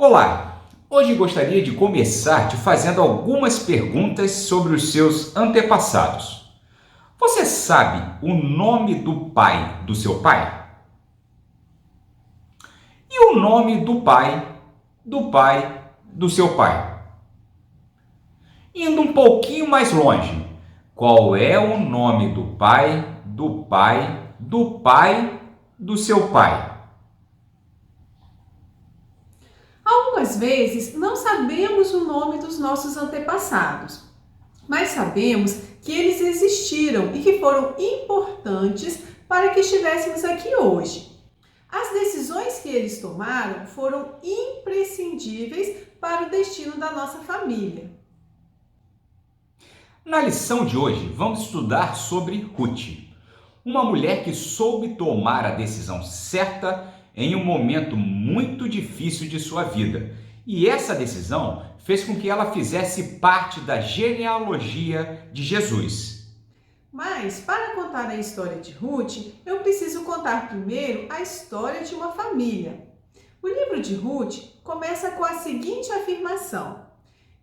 Olá! Hoje gostaria de começar te fazendo algumas perguntas sobre os seus antepassados. Você sabe o nome do pai do seu pai? E o nome do pai do seu pai? Indo um pouquinho mais longe, qual é o nome do pai do pai do pai do seu pai? Algumas vezes não sabemos o nome dos nossos antepassados, mas sabemos que eles existiram e que foram importantes para que estivéssemos aqui hoje. As decisões que eles tomaram foram imprescindíveis para o destino da nossa família. Na lição de hoje, vamos estudar sobre Ruth, uma mulher que soube tomar a decisão certa em um momento muito difícil de sua vida. E essa decisão fez com que ela fizesse parte da genealogia de Jesus. Mas, para contar a história de Ruth, eu preciso contar primeiro a história de uma família. O livro de Ruth começa com a seguinte afirmação: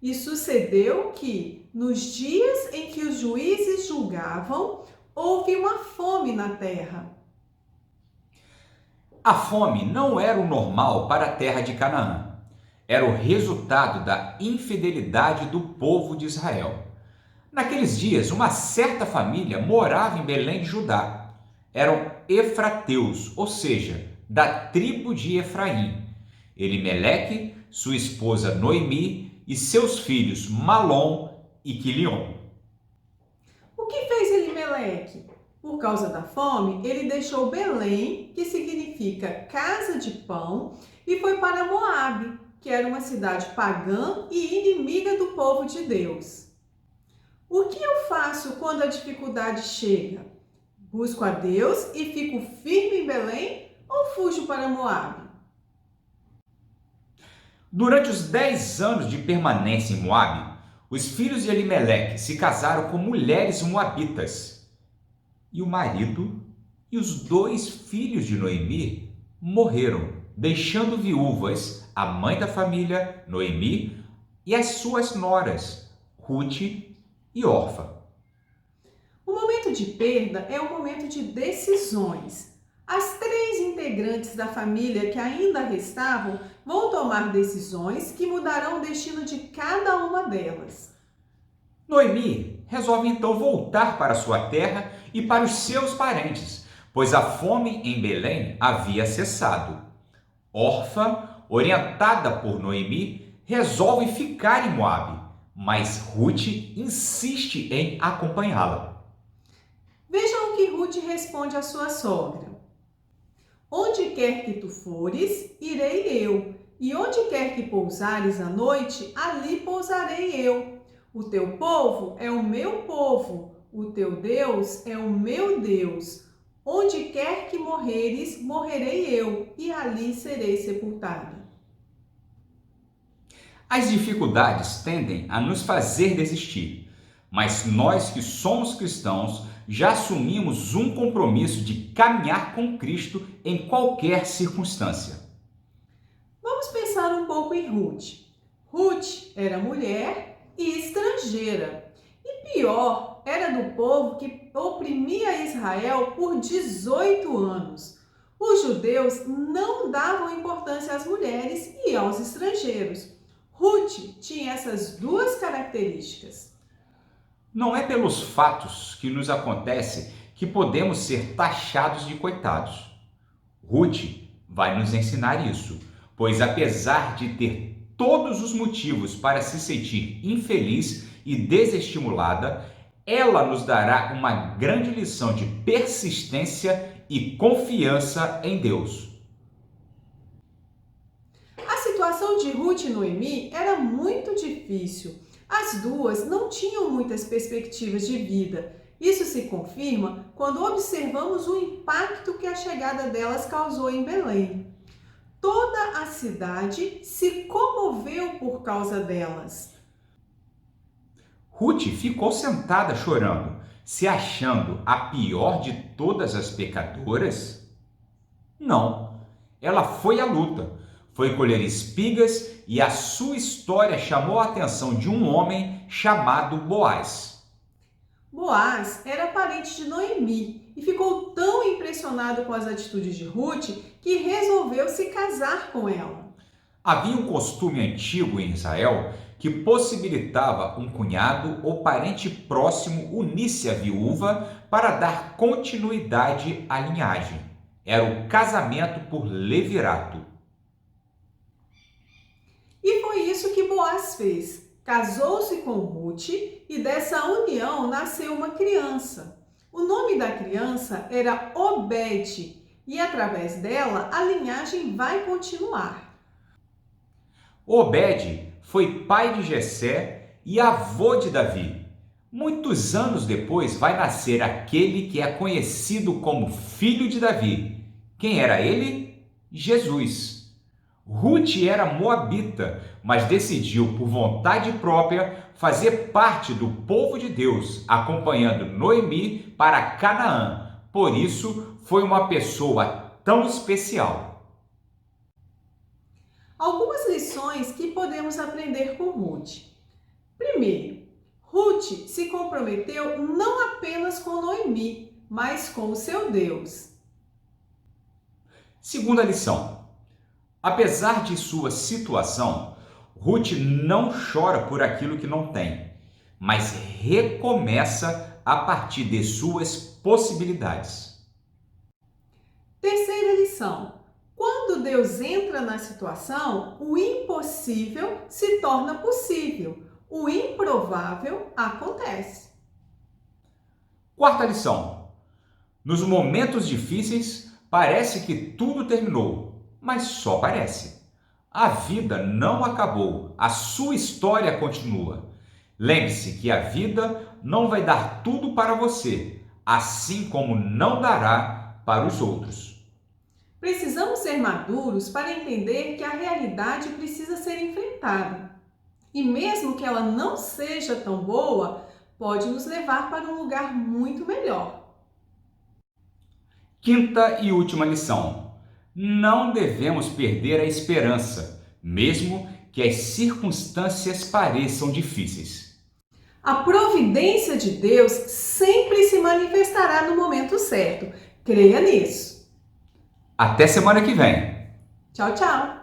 E sucedeu que, nos dias em que os juízes julgavam, houve uma fome na terra. A fome não era o normal para a terra de Canaã. Era o resultado da infidelidade do povo de Israel. Naqueles dias, uma certa família morava em Belém de Judá. Eram efrateus, ou seja, da tribo de Efraim. Elimeleque, sua esposa Noemi e seus filhos Malom e Quilion. O que fez Elimeleque? Por causa da fome, ele deixou Belém, que significa casa de pão, e foi para Moabe, que era uma cidade pagã e inimiga do povo de Deus. O que eu faço quando a dificuldade chega? Busco a Deus e fico firme em Belém ou fujo para Moabe? Durante os 10 anos de permanência em Moabe, os filhos de Elimeleque se casaram com mulheres moabitas. E o marido e os 2 filhos de Noemi morreram, deixando viúvas a mãe da família, Noemi, e as suas noras, Ruth e Orfa. O momento de perda é um momento de decisões. As 3 integrantes da família que ainda restavam vão tomar decisões que mudarão o destino de cada uma delas. Noemi resolve então voltar para sua terra e para os seus parentes, pois a fome em Belém havia cessado. Orfa, orientada por Noemi, resolve ficar em Moabe, mas Ruth insiste em acompanhá-la. Vejam o que Ruth responde à sua sogra: Onde quer que tu fores, irei eu, e onde quer que pousares à noite, ali pousarei eu. O teu povo é o meu povo, o teu Deus é o meu Deus. Onde quer que morreres, morrerei eu, e ali serei sepultada. As dificuldades tendem a nos fazer desistir, mas nós que somos cristãos já assumimos um compromisso de caminhar com Cristo em qualquer circunstância. Vamos pensar um pouco em Ruth. Ruth era mulher e estrangeira. E pior, era do povo que oprimia Israel por 18 anos. Os judeus não davam importância às mulheres e aos estrangeiros. Ruth tinha essas 2 características. Não é pelos fatos que nos acontecem que podemos ser taxados de coitados. Ruth vai nos ensinar isso, pois apesar de ter todos os motivos para se sentir infeliz e desestimulada, ela nos dará uma grande lição de persistência e confiança em Deus. A situação de Ruth e Noemi era muito difícil. As 2 não tinham muitas perspectivas de vida. Isso se confirma quando observamos o impacto que a chegada delas causou em Belém. Toda a cidade se comoveu por causa delas. Ruth ficou sentada chorando, se achando a pior de todas as pecadoras? Não, ela foi à luta. Foi colher espigas e a sua história chamou a atenção de um homem chamado Boaz. Boaz era parente de Noemi e ficou tão impressionado com as atitudes de Ruth que resolveu se casar com ela. Havia um costume antigo em Israel que possibilitava um cunhado ou parente próximo unir-se à viúva para dar continuidade à linhagem. Era o casamento por levirato. E foi isso que Boaz fez. Casou-se com Ruth e dessa união nasceu uma criança. O nome da criança era Obed e através dela a linhagem vai continuar. Obed foi pai de Jessé e avô de Davi. Muitos anos depois vai nascer aquele que é conhecido como filho de Davi. Quem era ele? Jesus. Ruth era moabita, mas decidiu por vontade própria fazer parte do povo de Deus, acompanhando Noemi para Canaã. Por isso, foi uma pessoa tão especial. Algumas lições que podemos aprender com Ruth. Primeiro, Ruth se comprometeu não apenas com Noemi, mas com o seu Deus. Segunda lição. Apesar de sua situação, Ruth não chora por aquilo que não tem, mas recomeça a partir de suas possibilidades. Terceira lição. Quando Deus entra na situação, o impossível se torna possível. O improvável acontece. Quarta lição. Nos momentos difíceis, parece que tudo terminou, mas só parece. A vida não acabou, a sua história continua. Lembre-se que a vida não vai dar tudo para você, assim como não dará para os outros. Precisamos ser maduros para entender que a realidade precisa ser enfrentada. E mesmo que ela não seja tão boa, pode nos levar para um lugar muito melhor. Quinta e última lição. Não devemos perder a esperança, mesmo que as circunstâncias pareçam difíceis. A providência de Deus sempre se manifestará no momento certo. Creia nisso. Até semana que vem! Tchau, tchau!